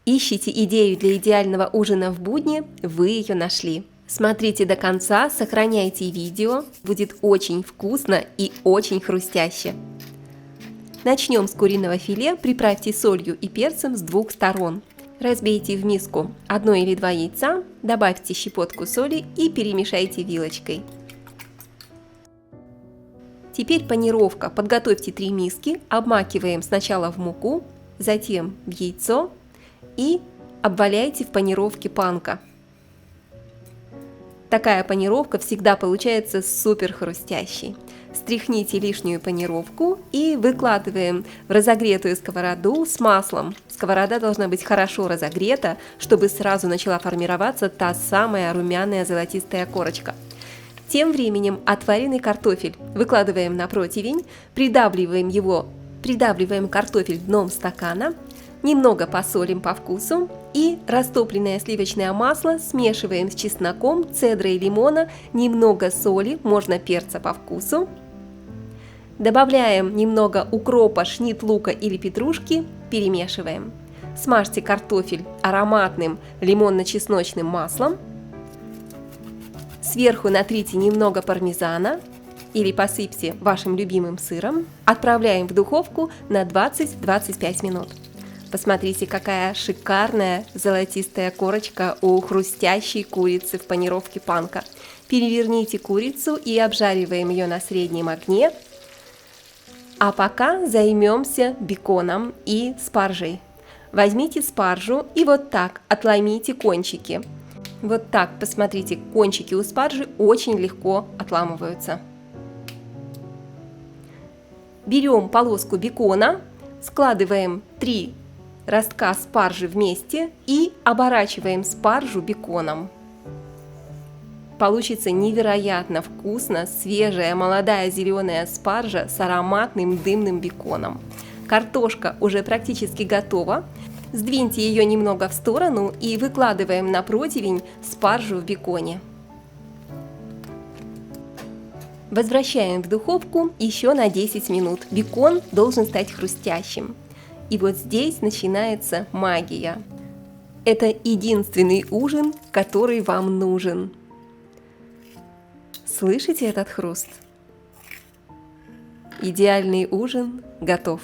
Ищите идею для идеального ужина в будни, вы ее нашли. Смотрите до конца, сохраняйте видео, будет очень вкусно и очень хрустяще. Начнем с куриного филе, приправьте солью и перцем с двух сторон. Разбейте в миску 1 или 2 яйца, добавьте щепотку соли и перемешайте вилочкой. Теперь панировка. Подготовьте 3 миски, обмакиваем сначала в муку, затем в яйцо и обваляйте в панировке панко. Такая панировка всегда получается супер хрустящей. Стряхните лишнюю панировку и выкладываем в разогретую сковороду с маслом. Сковорода должна быть хорошо разогрета, чтобы сразу начала формироваться та самая румяная золотистая корочка. Тем временем отваренный картофель выкладываем на противень, придавливаем картофель дном стакана, немного посолим по вкусу и растопленное сливочное масло смешиваем с чесноком, цедрой лимона, немного соли, можно перца по вкусу. Добавляем немного укропа, шнит лука или петрушки, перемешиваем. Смажьте картофель ароматным лимонно-чесночным маслом. Сверху натрите немного пармезана или посыпьте вашим любимым сыром. Отправляем в духовку на 20-25 минут. Посмотрите, какая шикарная золотистая корочка у хрустящей курицы в панировке панко. Переверните курицу и обжариваем ее на среднем огне. А пока займемся беконом и спаржей. Возьмите спаржу и вот так отломите кончики. Вот так, посмотрите, кончики у спаржи очень легко отламываются. Берем полоску бекона, складываем 3 ростка спаржи вместе и оборачиваем спаржу беконом. Получится невероятно вкусно свежая молодая зеленая спаржа с ароматным дымным беконом. Картошка уже практически готова. Сдвиньте ее немного в сторону и выкладываем на противень спаржу в беконе. Возвращаем в духовку еще на 10 минут. Бекон должен стать хрустящим. И вот здесь начинается магия. Это единственный ужин, который вам нужен. Слышите этот хруст? Идеальный ужин готов.